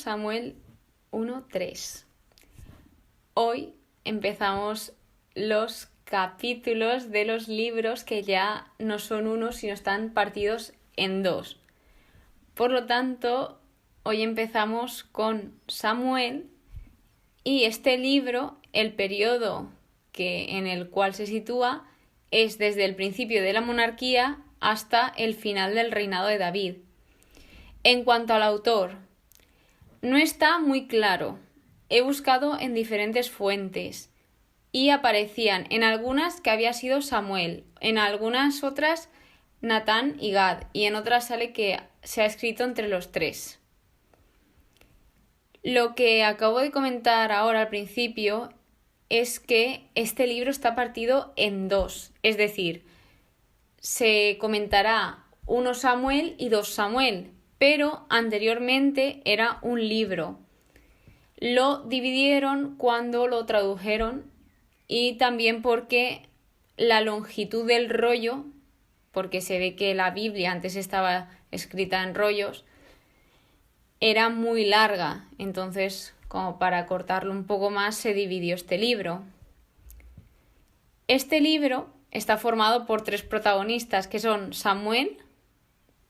Samuel 1:3. Hoy empezamos los capítulos de los libros que ya no son uno, sino están partidos en dos. Por lo tanto, hoy empezamos con Samuel y este libro, el periodo en el cual se sitúa es desde el principio de la monarquía hasta el final del reinado de David. En cuanto al autor, no está muy claro. He buscado en diferentes fuentes y aparecían en algunas que había sido Samuel, en algunas otras Natán y Gad, y en otras sale que se ha escrito entre los tres. Lo que acabo de comentar ahora al principio es que este libro está partido en dos, es decir, se comentará 1 Samuel y 2 Samuel, pero anteriormente era un libro. Lo dividieron cuando lo tradujeron y también porque la longitud del rollo, porque se ve que la Biblia antes estaba escrita en rollos, era muy larga, entonces como para cortarlo un poco más se dividió este libro. Este libro está formado por 3 protagonistas que son Samuel,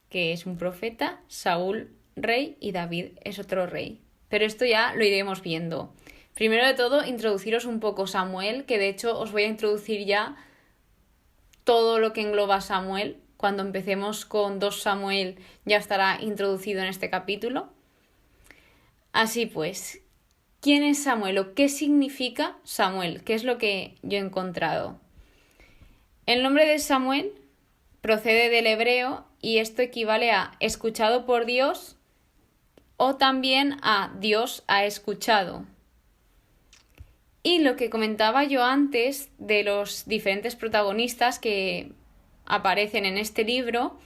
que es un profeta, Saúl, rey, y David es otro rey. Pero esto ya lo iremos viendo. Primero de todo, introduciros un poco Samuel, que de hecho os voy a introducir ya todo lo que engloba Samuel. Cuando empecemos con 2 Samuel ya estará introducido en este capítulo. Así pues, ¿quién es Samuel o qué significa Samuel? ¿Qué es lo que yo he encontrado? El nombre de Samuel procede del hebreo y esto equivale a escuchado por Dios o también a Dios ha escuchado. Y lo que comentaba yo antes de los diferentes protagonistas que aparecen en este libro,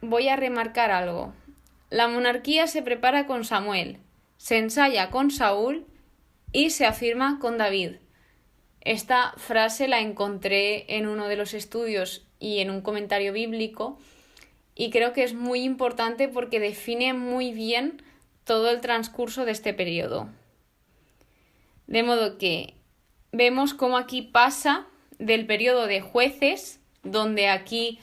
voy a remarcar algo. La monarquía se prepara con Samuel, se ensaya con Saúl y se afirma con David. Esta frase la encontré en uno de los estudios y en un comentario bíblico y creo que es muy importante porque define muy bien todo el transcurso de este periodo. De modo que vemos cómo aquí pasa del periodo de jueces, donde aquí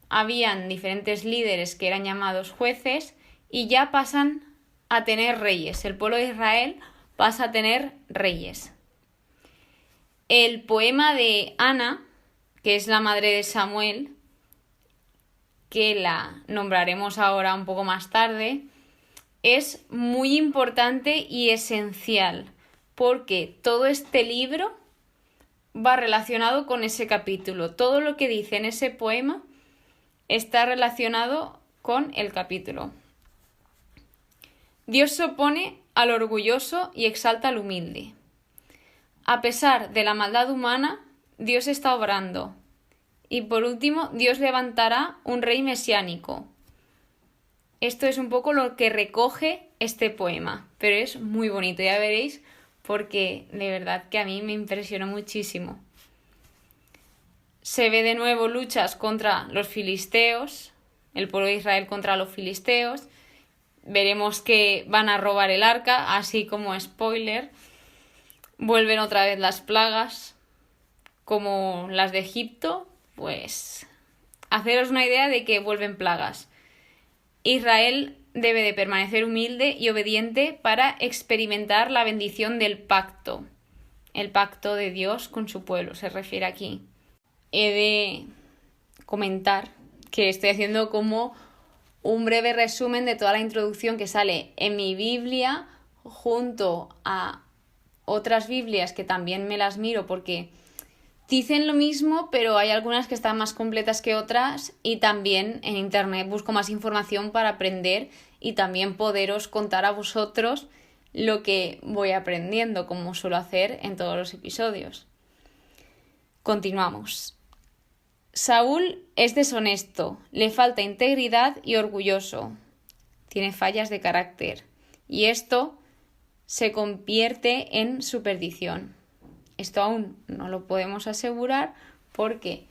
habían diferentes líderes que eran llamados jueces, y ya pasan a tener reyes. El pueblo de Israel pasa a tener reyes. El poema de Ana, que es la madre de Samuel, que la nombraremos ahora un poco más tarde, es muy importante y esencial, porque todo este libro va relacionado con ese capítulo. Todo lo que dice en ese poema está relacionado con el capítulo. Dios se opone al orgulloso y exalta al humilde. A pesar de la maldad humana, Dios está obrando. Y por último, Dios levantará un rey mesiánico. Esto es un poco lo que recoge este poema, pero es muy bonito, ya veréis, porque de verdad que a mí me impresionó muchísimo. Se ve de nuevo luchas contra los filisteos, el pueblo de Israel contra los filisteos. Veremos que van a robar el arca, así como spoiler. Vuelven otra vez las plagas, como las de Egipto, pues haceros una idea de que vuelven plagas. Israel debe de permanecer humilde y obediente para experimentar la bendición del pacto. El pacto de Dios con su pueblo se refiere aquí. He de comentar que estoy haciendo como un breve resumen de toda la introducción que sale en mi Biblia junto a otras Biblias que también me las miro porque dicen lo mismo, pero hay algunas que están más completas que otras y también en internet busco más información para aprender y también poderos contar a vosotros lo que voy aprendiendo, como suelo hacer en todos los episodios. Continuamos. Saúl es deshonesto, le falta integridad y orgulloso. Tiene fallas de carácter y esto se convierte en su perdición. Esto aún no lo podemos asegurar porque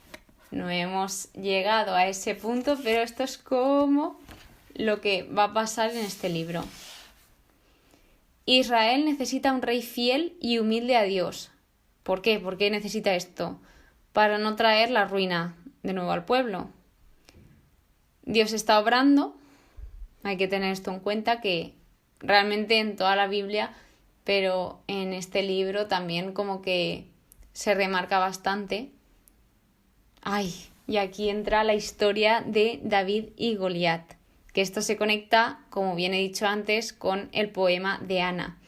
no hemos llegado a ese punto, pero esto es como lo que va a pasar en este libro. Israel necesita un rey fiel y humilde a Dios. ¿Por qué? ¿Por qué necesita esto? Para no traer la ruina de nuevo al pueblo. Dios está obrando, hay que tener esto en cuenta, que realmente en toda la Biblia, pero en este libro también como que se remarca bastante. Y aquí entra la historia de David y Goliat, que esto se conecta, como bien he dicho antes, con el poema de Ana,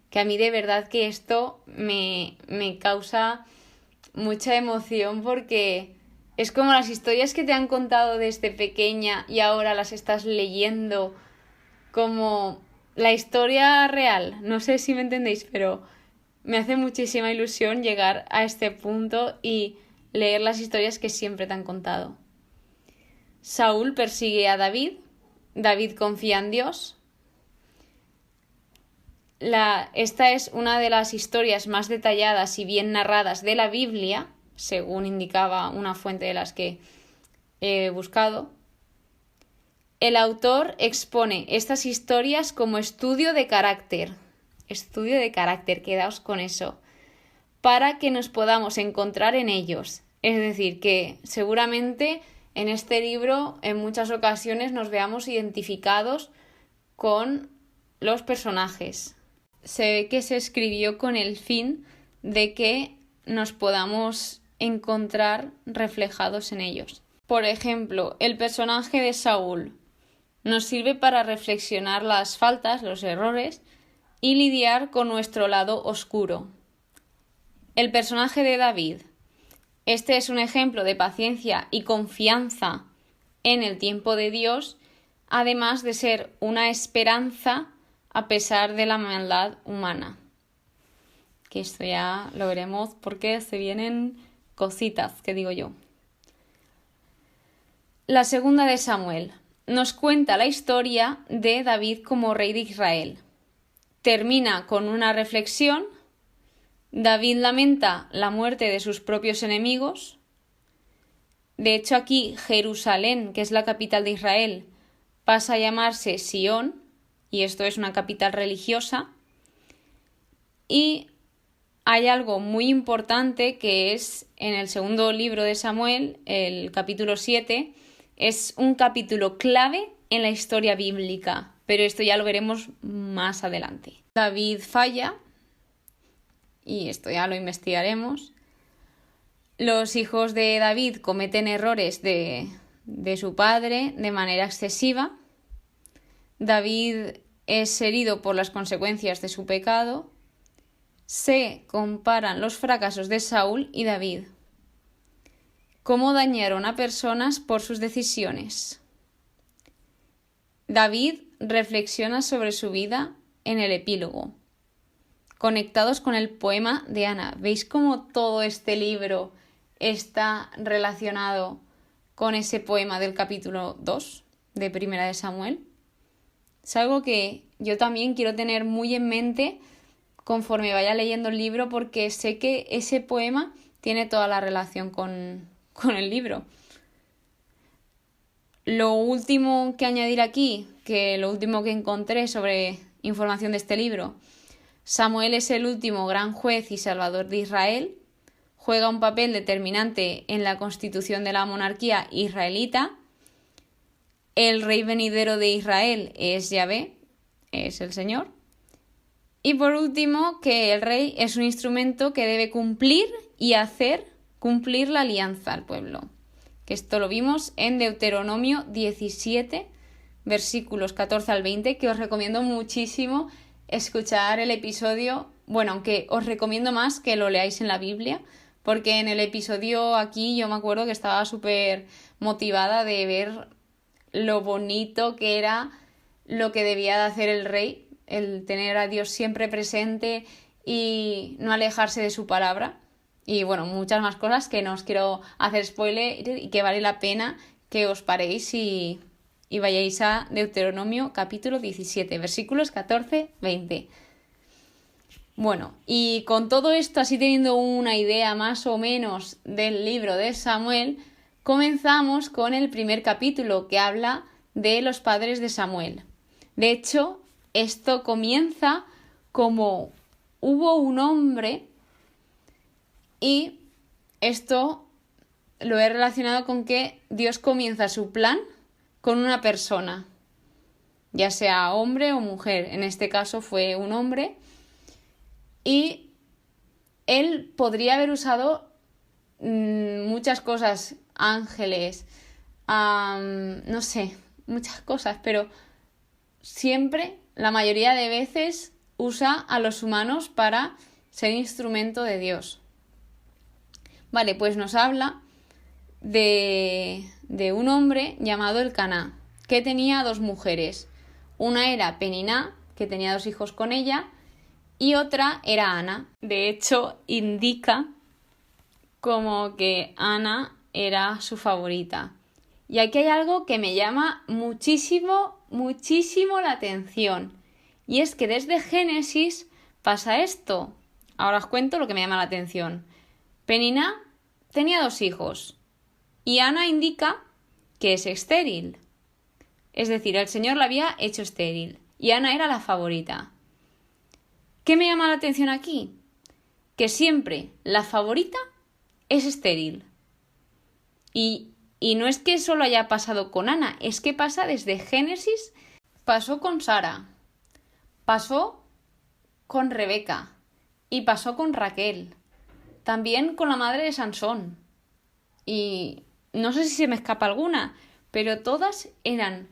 que a mí de verdad que esto me causa mucha emoción porque es como las historias que te han contado desde pequeña y ahora las estás leyendo como la historia real. No sé si me entendéis, pero me hace muchísima ilusión llegar a este punto y leer las historias que siempre te han contado. Saúl persigue a David. David confía en Dios. Esta es una de las historias más detalladas y bien narradas de la Biblia, según indicaba una fuente de las que he buscado. El autor expone estas historias como estudio de carácter, quedaos con eso, para que nos podamos encontrar en ellos. Es decir, que seguramente en este libro en muchas ocasiones nos veamos identificados con los personajes. Se ve que se escribió con el fin de que nos podamos encontrar reflejados en ellos. Por ejemplo, el personaje de Saúl nos sirve para reflexionar las faltas, los errores y lidiar con nuestro lado oscuro. El personaje de David. Este es un ejemplo de paciencia y confianza en el tiempo de Dios, además de ser una esperanza a pesar de la maldad humana. Que esto ya lo veremos porque se vienen cositas, que digo yo. La segunda de Samuel nos cuenta la historia de David como rey de Israel. Termina con una reflexión. David lamenta la muerte de sus propios enemigos. De hecho, aquí Jerusalén, que es la capital de Israel, pasa a llamarse Sión, y esto es una capital religiosa. Y hay algo muy importante que es en el segundo libro de Samuel, el capítulo 7, es un capítulo clave en la historia bíblica, pero esto ya lo veremos más adelante. David falla, y esto ya lo investigaremos. Los hijos de David cometen errores de su padre de manera excesiva. David es herido por las consecuencias de su pecado. Se comparan los fracasos de Saúl y David. Cómo dañaron a personas por sus decisiones. David reflexiona sobre su vida en el epílogo, conectados con el poema de Ana. ¿Veis cómo todo este libro está relacionado con ese poema del capítulo 2 de Primera de Samuel? Es algo que yo también quiero tener muy en mente conforme vaya leyendo el libro, porque sé que ese poema tiene toda la relación con el libro. Lo último que añadir aquí, que lo último que encontré sobre información de este libro: Samuel es el último gran juez y salvador de Israel, juega un papel determinante en la constitución de la monarquía israelita, el rey venidero de Israel es Yahvé, es el Señor, y por último que el rey es un instrumento que debe cumplir y hacer cumplir la alianza al pueblo, que esto lo vimos en Deuteronomio 17, versículos 14 al 20, que os recomiendo muchísimo escuchar el episodio, bueno, aunque os recomiendo más que lo leáis en la Biblia, porque en el episodio aquí yo me acuerdo que estaba súper motivada de ver lo bonito que era lo que debía de hacer el rey, el tener a Dios siempre presente y no alejarse de su palabra. Y bueno, muchas más cosas que no os quiero hacer spoiler y que vale la pena que os paréis y vayáis a Deuteronomio capítulo 17, versículos 14-20. Bueno, y con todo esto, así teniendo una idea más o menos del libro de Samuel, comenzamos con el primer capítulo, que habla de los padres de Samuel. De hecho, esto comienza como hubo un hombre, y esto lo he relacionado con que Dios comienza su plan con una persona, ya sea hombre o mujer. En este caso fue un hombre, y él podría haber usado muchas cosas, ángeles, no sé, muchas cosas, pero siempre, la mayoría de veces, usa a los humanos para ser instrumento de Dios. Vale, pues nos habla de un hombre llamado Elcaná, que tenía 2 mujeres. Una era Peniná, que tenía 2 hijos con ella, y otra era Ana. De hecho, indica como que Ana era su favorita. Y aquí hay algo que me llama muchísimo la atención. Y es que desde Génesis pasa esto. Ahora os cuento lo que me llama la atención. Peniná tenía 2 hijos. Y Ana indica que es estéril. Es decir, el Señor la había hecho estéril. Y Ana era la favorita. ¿Qué me llama la atención aquí? Que siempre la favorita es estéril. Y no es que solo haya pasado con Ana, es que pasa desde Génesis. Pasó con Sara, pasó con Rebeca y pasó con Raquel. También con la madre de Sansón. Y no sé si se me escapa alguna, pero todas eran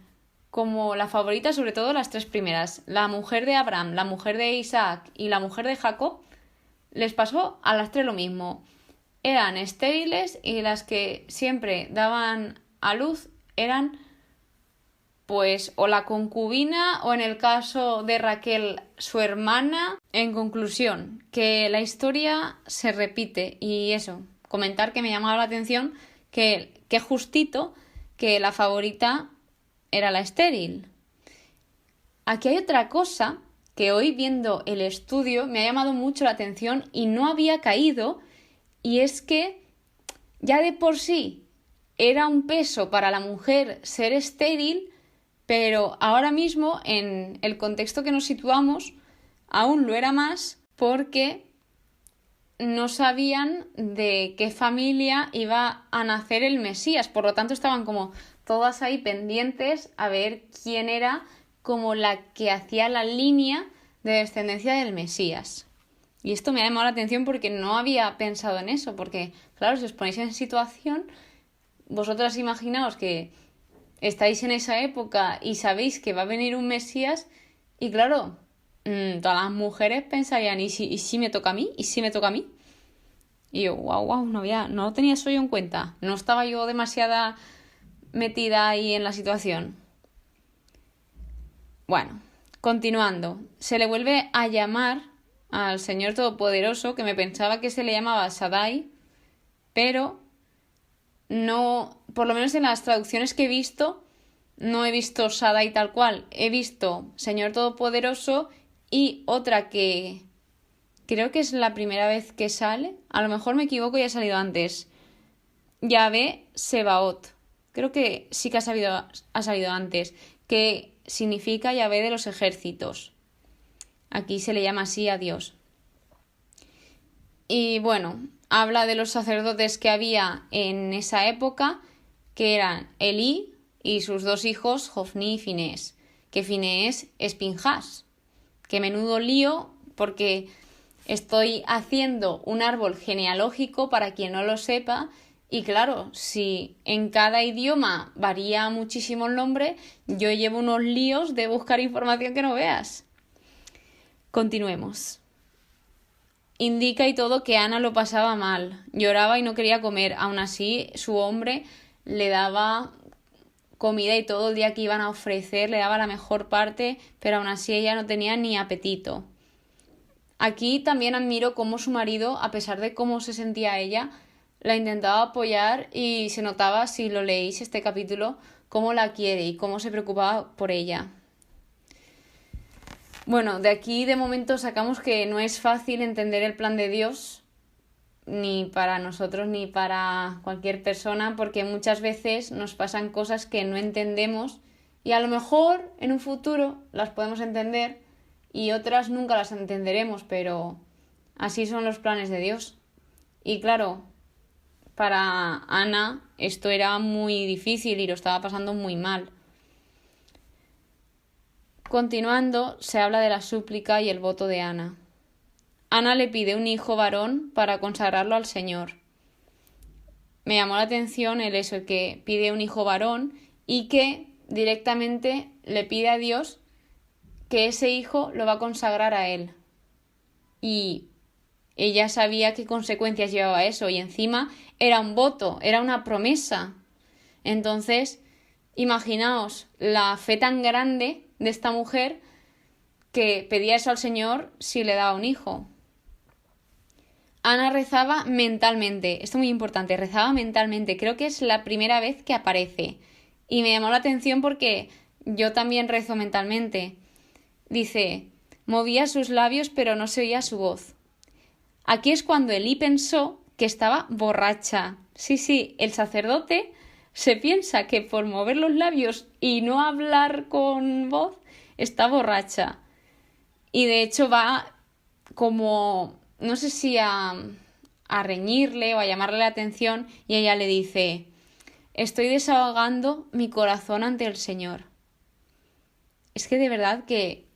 como la favorita, sobre todo las 3 primeras. La mujer de Abraham, la mujer de Isaac y la mujer de Jacob, les pasó a las 3 lo mismo. Eran estériles, y las que siempre daban a luz eran pues o la concubina o, en el caso de Raquel, su hermana. En conclusión, que la historia se repite, y eso, comentar que me llamaba la atención que justito que la favorita era la estéril. Aquí hay otra cosa que hoy, viendo el estudio, me ha llamado mucho la atención y no había caído, y es que ya de por sí era un peso para la mujer ser estéril, pero ahora mismo, en el contexto que nos situamos, aún lo era más, porque no sabían de qué familia iba a nacer el Mesías. Por lo tanto, estaban como todas ahí pendientes a ver quién era como la que hacía la línea de descendencia del Mesías. Y esto me ha llamado la atención porque no había pensado en eso, porque, claro, si os ponéis en situación, vosotras imaginaos que estáis en esa época y sabéis que va a venir un Mesías, y claro, todas las mujeres pensarían, ¿y si me toca a mí? ¿Y si me toca a mí? Y yo, wow, no lo tenía eso yo en cuenta. No estaba yo demasiada metida ahí en la situación. Bueno, continuando. Se le vuelve a llamar al Señor Todopoderoso, que me pensaba que se le llamaba Shaddai, pero no, por lo menos en las traducciones que he visto, no he visto Shaddai tal cual. He visto Señor Todopoderoso y otra que creo que es la primera vez que sale, a lo mejor me equivoco y ha salido antes, Yahvé Sebaot. Creo que sí que ha salido antes, que significa Yahvé de los ejércitos. Aquí se le llama así a Dios. Y bueno, habla de los sacerdotes que había en esa época, que eran Elí y sus 2 hijos, Jofní y Finés. Que Finés es Pinjas. Que menudo lío, porque estoy haciendo un árbol genealógico para quien no lo sepa. Y claro, si en cada idioma varía muchísimo el nombre, yo llevo unos líos de buscar información que no veas. Continuemos. Indica y todo que Ana lo pasaba mal, lloraba y no quería comer. Aún así, su hombre le daba comida y todo el día que iban a ofrecer, le daba la mejor parte, pero aún así ella no tenía ni apetito. Aquí también admiro cómo su marido, a pesar de cómo se sentía ella, la intentaba apoyar, y se notaba, si lo leéis este capítulo, cómo la quiere y cómo se preocupaba por ella. Bueno, de aquí de momento sacamos que no es fácil entender el plan de Dios, ni para nosotros ni para cualquier persona, porque muchas veces nos pasan cosas que no entendemos Y a lo mejor en un futuro las podemos entender y otras nunca las entenderemos, pero así son los planes de Dios. Y claro, para Ana esto era muy difícil y lo estaba pasando muy mal. Continuando, se habla de la súplica y el voto de Ana. Ana le pide un hijo varón para consagrarlo al Señor. Me llamó la atención el que pide un hijo varón y que directamente le pide a Dios que ese hijo lo va a consagrar a él. Y ella sabía qué consecuencias llevaba eso y encima era un voto, era una promesa. Entonces, imaginaos la fe tan grande de esta mujer que pedía eso al Señor si le daba un hijo. Ana rezaba mentalmente, esto es muy importante, rezaba mentalmente, creo que es la primera vez que aparece. Y me llamó la atención porque yo también rezo mentalmente. Dice, movía sus labios pero no se oía su voz. Aquí es cuando Elí pensó que estaba borracha. Sí, el sacerdote se piensa que por mover los labios y no hablar con voz está borracha. Y de hecho va como, no sé si a reñirle o a llamarle la atención y ella le dice, estoy desahogando mi corazón ante el Señor. Es que de verdad que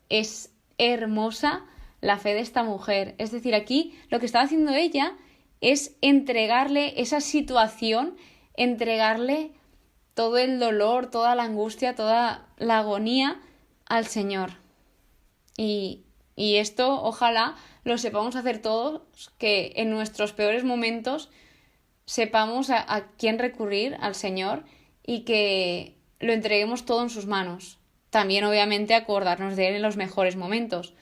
es hermosa la fe de esta mujer. Es decir, aquí lo que estaba haciendo ella es entregarle esa situación, entregarle todo el dolor, toda la angustia, toda la agonía al Señor. Y esto ojalá lo sepamos hacer todos, que en nuestros peores momentos sepamos a quién recurrir, al Señor, y que lo entreguemos todo en sus manos. También obviamente acordarnos de Él en los mejores momentos,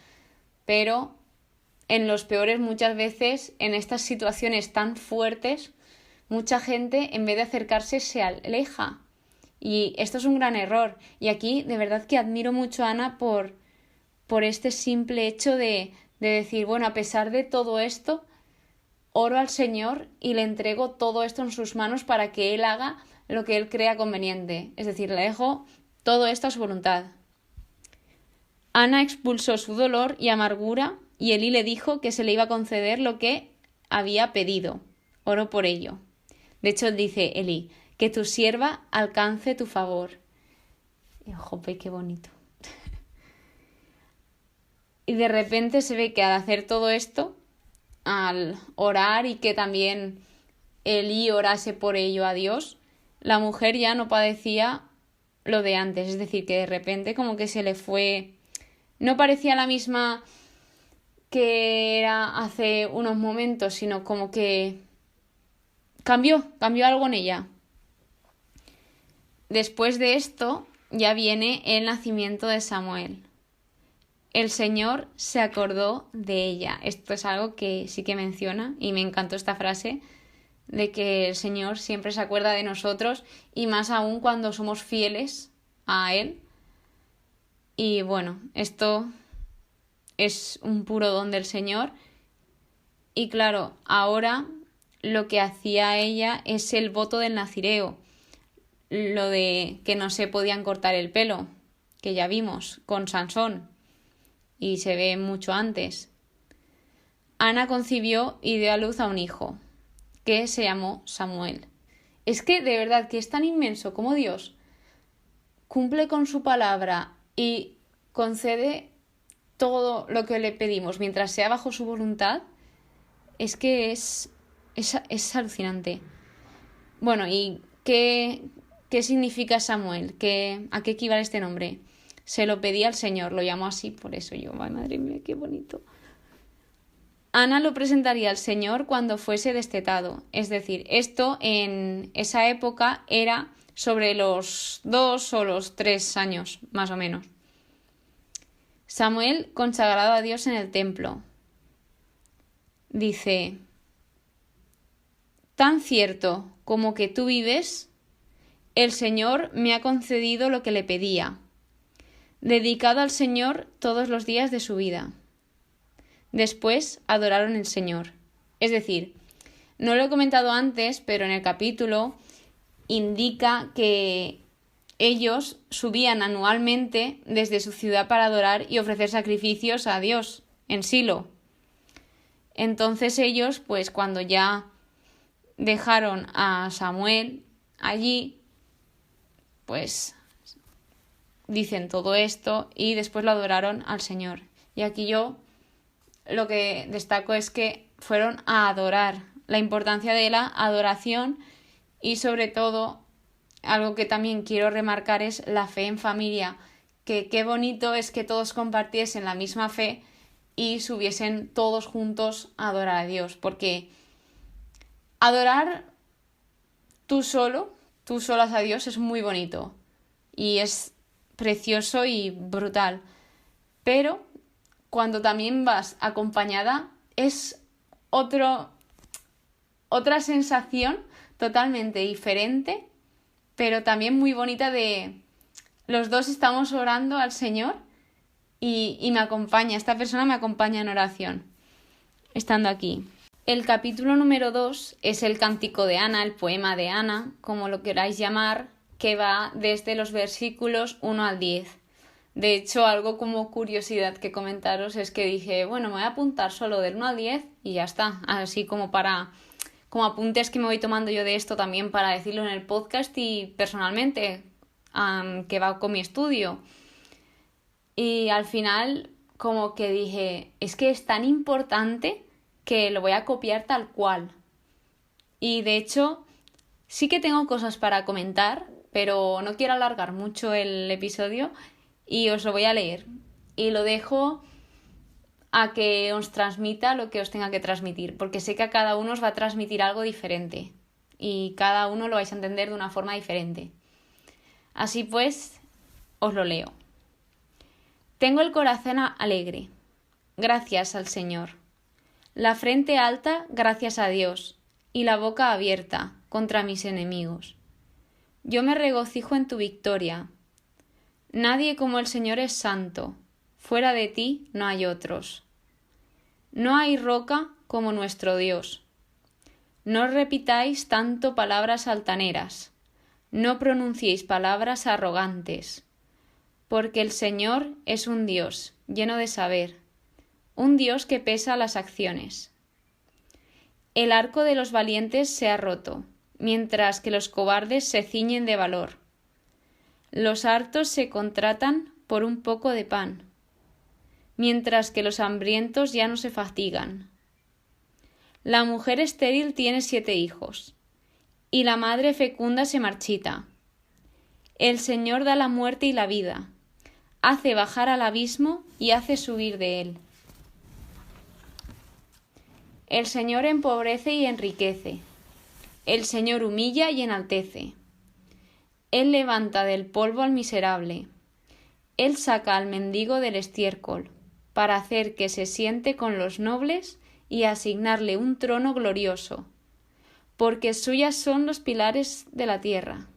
pero en los peores muchas veces, en estas situaciones tan fuertes, mucha gente en vez de acercarse se aleja. Y esto es un gran error. Y aquí de verdad que admiro mucho a Ana por este simple hecho de decir, bueno, a pesar de todo esto, oro al Señor y le entrego todo esto en sus manos para que Él haga lo que Él crea conveniente. Es decir, le dejo todo esto a su voluntad. Ana expulsó su dolor y amargura y Elí le dijo que se le iba a conceder lo que había pedido. Oró por ello. De hecho, dice Elí, que tu sierva alcance tu favor. Y, jope, qué bonito. Y de repente se ve que al hacer todo esto, al orar y que también Elí orase por ello a Dios, la mujer ya no padecía lo de antes. Es decir, que de repente como que se le fue... No parecía la misma que era hace unos momentos, sino como que cambió algo en ella. Después de esto ya viene el nacimiento de Samuel. El Señor se acordó de ella. Esto es algo que sí que menciona y me encantó esta frase de que el Señor siempre se acuerda de nosotros y más aún cuando somos fieles a Él. Y bueno, esto es un puro don del Señor. Y claro, ahora lo que hacía ella es el voto del nazireo. Lo de que no se podían cortar el pelo, que ya vimos con Sansón. Y se ve mucho antes. Ana concibió y dio a luz a un hijo, que se llamó Samuel. Es que de verdad que es tan inmenso como Dios cumple con su palabra y concede todo lo que le pedimos mientras sea bajo su voluntad. Es que es alucinante. Bueno, ¿y qué significa Samuel? ¿A qué equivale este nombre? Se lo pedí al Señor, lo llamó así, por eso yo, ay, madre mía, qué bonito. Ana lo presentaría al Señor cuando fuese destetado. Es decir, esto en esa época era sobre los 2 o los 3 años, más o menos. Samuel, consagrado a Dios en el templo. Dice, tan cierto como que tú vives, el Señor me ha concedido lo que le pedía. Dedicado al Señor todos los días de su vida. Después adoraron al Señor. Es decir, no lo he comentado antes, pero en el capítulo indica que ellos subían anualmente desde su ciudad para adorar y ofrecer sacrificios a Dios en Silo. Entonces ellos, pues cuando ya dejaron a Samuel allí, pues dicen todo esto y después lo adoraron al Señor. Y aquí yo lo que destaco es que fueron a adorar, la importancia de la adoración y sobre todo algo que también quiero remarcar es la fe en familia, que qué bonito es que todos compartiesen la misma fe y subiesen todos juntos a adorar a Dios, porque adorar tú solas a Dios es muy bonito y es precioso y brutal, pero cuando también vas acompañada es otra sensación totalmente diferente, pero también muy bonita de los dos estamos orando al Señor y me acompaña, esta persona me acompaña en oración, estando aquí. El capítulo número 2 es el cántico de Ana, el poema de Ana, como lo queráis llamar, que va desde los versículos 1 al 10. De hecho, algo como curiosidad que comentaros es que dije, bueno, me voy a apuntar solo del 1 al 10 y ya está, así como apuntes que me voy tomando yo de esto también para decirlo en el podcast y personalmente, que va con mi estudio. Y al final como que dije, es que es tan importante que lo voy a copiar tal cual. Y de hecho sí que tengo cosas para comentar, pero no quiero alargar mucho el episodio y os lo voy a leer. Y lo dejo a que os transmita lo que os tenga que transmitir, porque sé que a cada uno os va a transmitir algo diferente y cada uno lo vais a entender de una forma diferente. Así pues, os lo leo. Tengo el corazón alegre, gracias al Señor. La frente alta, gracias a Dios, y la boca abierta contra mis enemigos. Yo me regocijo en tu victoria. Nadie como el Señor es santo. Fuera de ti no hay otros. No hay roca como nuestro Dios. No repitáis tanto palabras altaneras. No pronunciéis palabras arrogantes. Porque el Señor es un Dios lleno de saber, un Dios que pesa las acciones. El arco de los valientes se ha roto, mientras que los cobardes se ciñen de valor. Los hartos se contratan por un poco de pan, mientras que los hambrientos ya no se fatigan. La mujer estéril tiene 7 hijos, y la madre fecunda se marchita. El Señor da la muerte y la vida, hace bajar al abismo y hace subir de él. El Señor empobrece y enriquece. El Señor humilla y enaltece. Él levanta del polvo al miserable. Él saca al mendigo del estiércol, para hacer que se siente con los nobles y asignarle un trono glorioso, porque suyas son los pilares de la tierra,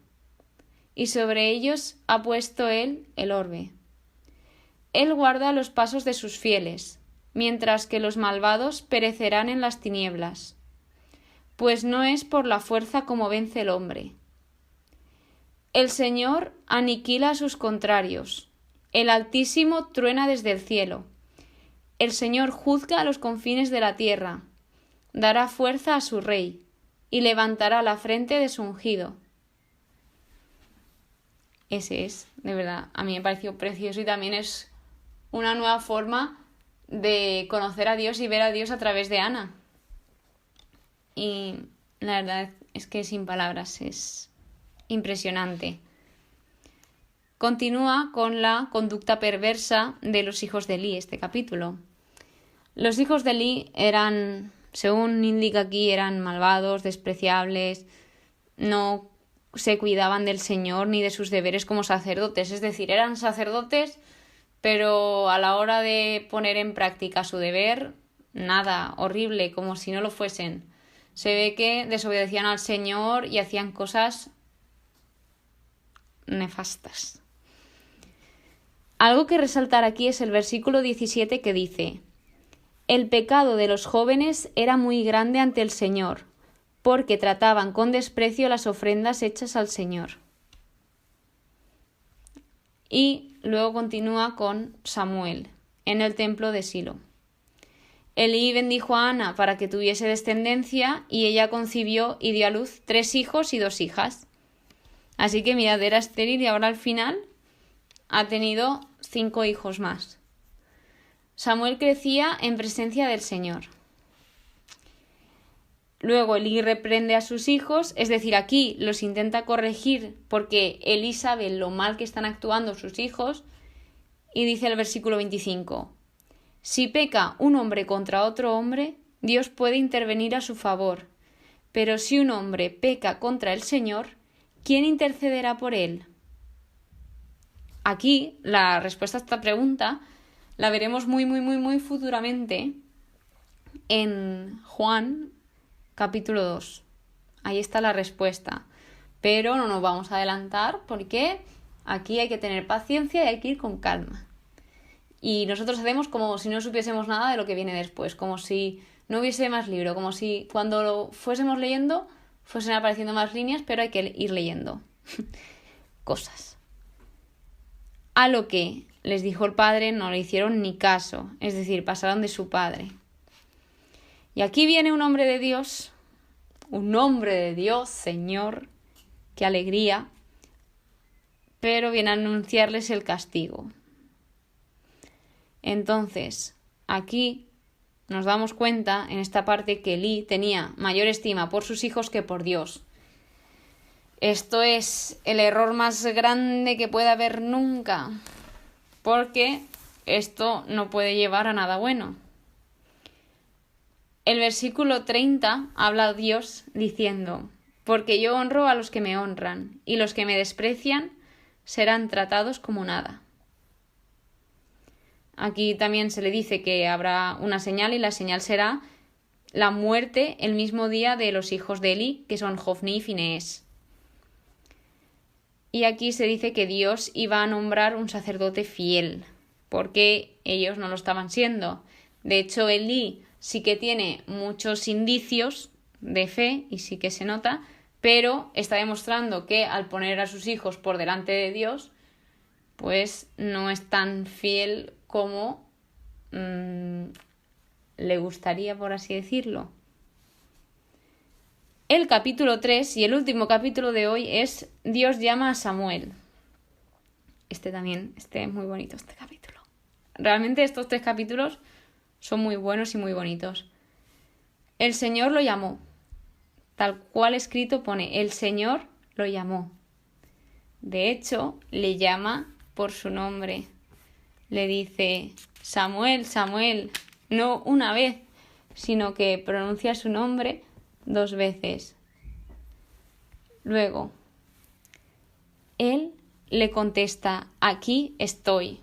y sobre ellos ha puesto él el orbe. Él guarda los pasos de sus fieles, mientras que los malvados perecerán en las tinieblas, pues no es por la fuerza como vence el hombre. El Señor aniquila a sus contrarios, el Altísimo truena desde el cielo. El Señor juzga a los confines de la tierra, dará fuerza a su rey, y levantará la frente de su ungido. Ese es, de verdad, a mí me pareció precioso y también es una nueva forma de conocer a Dios y ver a Dios a través de Ana. Y la verdad es que sin palabras es impresionante. Continúa con la conducta perversa de los hijos de Elí, este capítulo. Los hijos de Elí eran, según indica aquí, eran malvados, despreciables, no se cuidaban del Señor ni de sus deberes como sacerdotes, es decir, eran sacerdotes, pero a la hora de poner en práctica su deber, nada, horrible, como si no lo fuesen. Se ve que desobedecían al Señor y hacían cosas nefastas. Algo que resaltar aquí es el versículo 17 que dice: El pecado de los jóvenes era muy grande ante el Señor, porque trataban con desprecio las ofrendas hechas al Señor. Y luego continúa con Samuel en el templo de Silo. Elí bendijo a Ana para que tuviese descendencia y ella concibió y dio a luz 3 hijos y 2 hijas. Así que mirad, era estéril y ahora al final ha tenido 5 hijos más. Samuel crecía en presencia del Señor. Luego Elí reprende a sus hijos, es decir, aquí los intenta corregir porque Elí sabe lo mal que están actuando sus hijos, y dice el versículo 25: si peca un hombre contra otro hombre, Dios puede intervenir a su favor, pero si un hombre peca contra el Señor, ¿quién intercederá por él? Aquí la respuesta a esta pregunta la veremos muy futuramente en Juan capítulo 2. Ahí está la respuesta. Pero no nos vamos a adelantar porque aquí hay que tener paciencia y hay que ir con calma. Y nosotros hacemos como si no supiésemos nada de lo que viene después, como si no hubiese más libro, como si cuando lo fuésemos leyendo fuesen apareciendo más líneas, pero hay que ir leyendo cosas. A lo que les dijo el padre no le hicieron ni caso, es decir, pasaron de su padre. Y aquí viene un hombre de Dios, Señor, qué alegría, pero viene a anunciarles el castigo. Entonces, aquí nos damos cuenta en esta parte que Elí tenía mayor estima por sus hijos que por Dios. Esto es el error más grande que puede haber nunca, porque esto no puede llevar a nada bueno. El versículo 30 habla a Dios diciendo: porque yo honro a los que me honran, y los que me desprecian serán tratados como nada. Aquí también se le dice que habrá una señal, y la señal será la muerte el mismo día de los hijos de Elí, que son Jofni y Finees. Y aquí se dice que Dios iba a nombrar un sacerdote fiel, porque ellos no lo estaban siendo. De hecho, Elí sí que tiene muchos indicios de fe y sí que se nota, pero está demostrando que al poner a sus hijos por delante de Dios, pues no es tan fiel como le gustaría, por así decirlo. El capítulo 3 y el último capítulo de hoy es Dios llama a Samuel. Este es muy bonito, este capítulo. Realmente estos 3 capítulos son muy buenos y muy bonitos. El Señor lo llamó. Tal cual escrito pone, el Señor lo llamó. De hecho, le llama por su nombre. Le dice: Samuel, Samuel, no una vez, sino que pronuncia su nombre 2 veces. Luego, él le contesta: aquí estoy.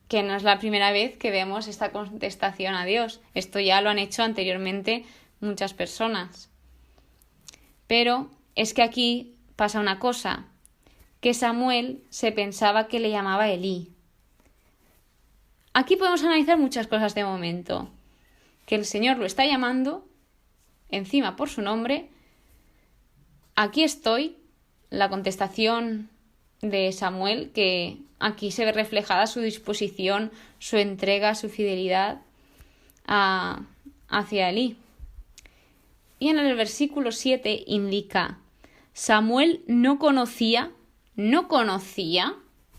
Que no es la primera vez que vemos esta contestación a Dios. Esto ya lo han hecho anteriormente muchas personas. Pero es que aquí pasa una cosa, que Samuel se pensaba que le llamaba Elí. Aquí podemos analizar muchas cosas de momento. Que el Señor lo está llamando, encima por su nombre. Aquí estoy, la contestación de Samuel, que aquí se ve reflejada su disposición, su entrega, su fidelidad hacia Elí. Y en el versículo 7 indica: Samuel no conocía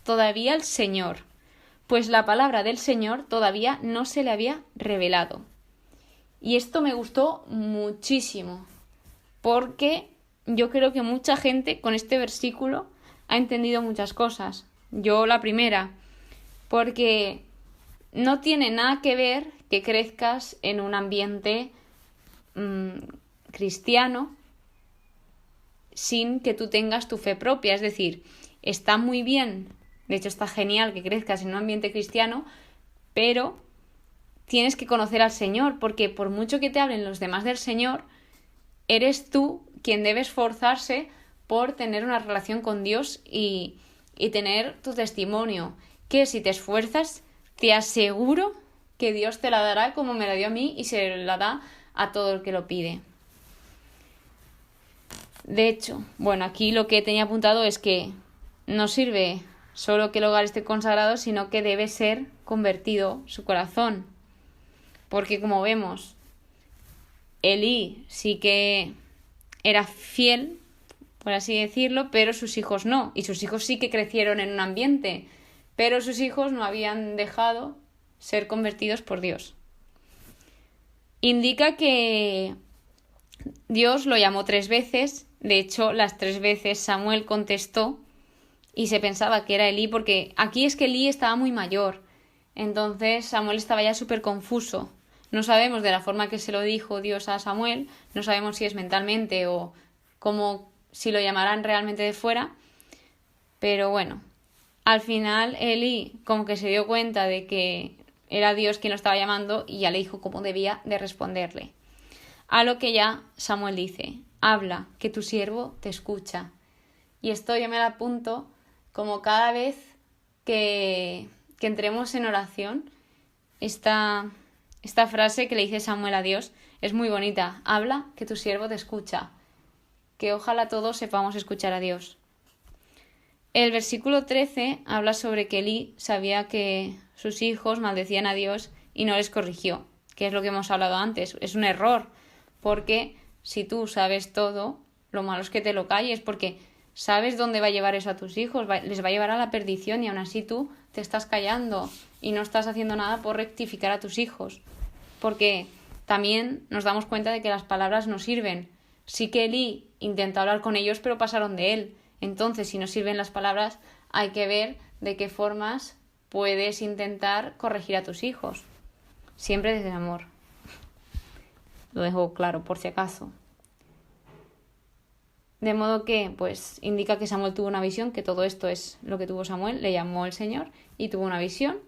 todavía al Señor, pues la palabra del Señor todavía no se le había revelado. Y esto me gustó muchísimo, porque yo creo que mucha gente con este versículo ha entendido muchas cosas. Yo la primera, porque no tiene nada que ver que crezcas en un ambiente cristiano sin que tú tengas tu fe propia. Es decir, está muy bien, de hecho está genial que crezcas en un ambiente cristiano, pero tienes que conocer al Señor, porque por mucho que te hablen los demás del Señor, eres tú quien debe esforzarse por tener una relación con Dios y tener tu testimonio, que si te esfuerzas, te aseguro que Dios te la dará como me la dio a mí y se la da a todo el que lo pide. De hecho, bueno, aquí lo que tenía apuntado es que no sirve solo que el hogar esté consagrado, sino que debe ser convertido su corazón. Porque como vemos, Elí sí que era fiel, por así decirlo, pero sus hijos no. Y sus hijos sí que crecieron en un ambiente, pero sus hijos no habían dejado ser convertidos por Dios. Indica que Dios lo llamó 3 veces. De hecho, las 3 veces Samuel contestó y se pensaba que era Elí, porque aquí es que Elí estaba muy mayor. Entonces Samuel estaba ya súper confuso. No sabemos de la forma que se lo dijo Dios a Samuel, no sabemos si es mentalmente o como si lo llamarán realmente de fuera, pero bueno, al final Elí como que se dio cuenta de que era Dios quien lo estaba llamando y ya le dijo cómo debía de responderle. A lo que ya Samuel dice: habla, que tu siervo te escucha. Y esto yo me lo apunto como cada vez que entremos en oración, esta frase que le dice Samuel a Dios es muy bonita. Habla, que tu siervo te escucha. Que ojalá todos sepamos escuchar a Dios. El versículo 13 habla sobre que Elí sabía que sus hijos maldecían a Dios y no les corrigió, que es lo que hemos hablado antes. Es un error, porque si tú sabes todo, lo malo es que te lo calles, porque sabes dónde va a llevar eso a tus hijos, les va a llevar a la perdición y aún así tú te estás callando y no estás haciendo nada por rectificar a tus hijos. Porque también nos damos cuenta de que las palabras no sirven. Sí que Elí intentó hablar con ellos, pero pasaron de él. Entonces, si no sirven las palabras, hay que ver de qué formas puedes intentar corregir a tus hijos. Siempre desde el amor. Lo dejo claro, por si acaso. De modo que, pues, indica que Samuel tuvo una visión, que todo esto es lo que tuvo Samuel, le llamó el Señor y tuvo una visión.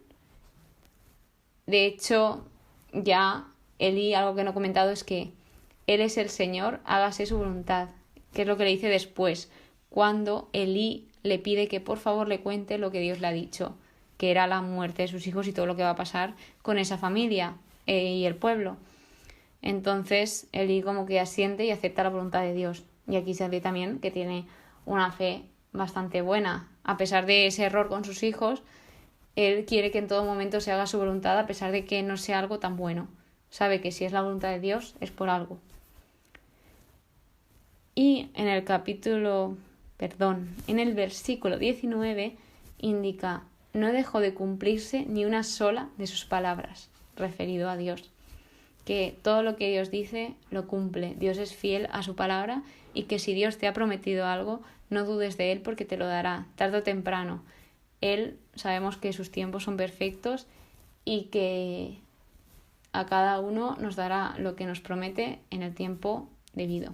De hecho, ya Elí, algo que no he comentado, es que Él es el Señor, hágase su voluntad, que es lo que le dice después, cuando Elí le pide que por favor le cuente lo que Dios le ha dicho, que era la muerte de sus hijos y todo lo que va a pasar con esa familia y el pueblo. Entonces Elí como que asiente y acepta la voluntad de Dios. Y aquí se ve también que tiene una fe bastante buena. A pesar de ese error con sus hijos, él quiere que en todo momento se haga su voluntad, a pesar de que no sea algo tan bueno. Sabe que si es la voluntad de Dios, es por algo. Y en el versículo 19 indica: no dejó de cumplirse ni una sola de sus palabras, referido a Dios. Que todo lo que Dios dice lo cumple. Dios es fiel a su palabra y que si Dios te ha prometido algo, no dudes de Él porque te lo dará, tarde o temprano. Él, sabemos que sus tiempos son perfectos y que a cada uno nos dará lo que nos promete en el tiempo debido.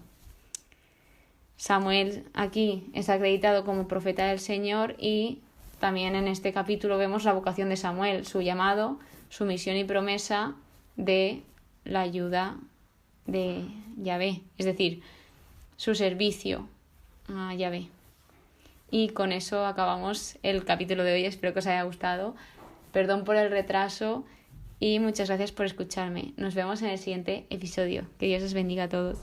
Samuel aquí es acreditado como profeta del Señor y también en este capítulo vemos la vocación de Samuel, su llamado, su misión y promesa de la ayuda de Yahvé, es decir, su servicio a Yahvé. Y con eso acabamos el capítulo de hoy. Espero que os haya gustado. Perdón por el retraso y muchas gracias por escucharme. Nos vemos en el siguiente episodio. Que Dios os bendiga a todos.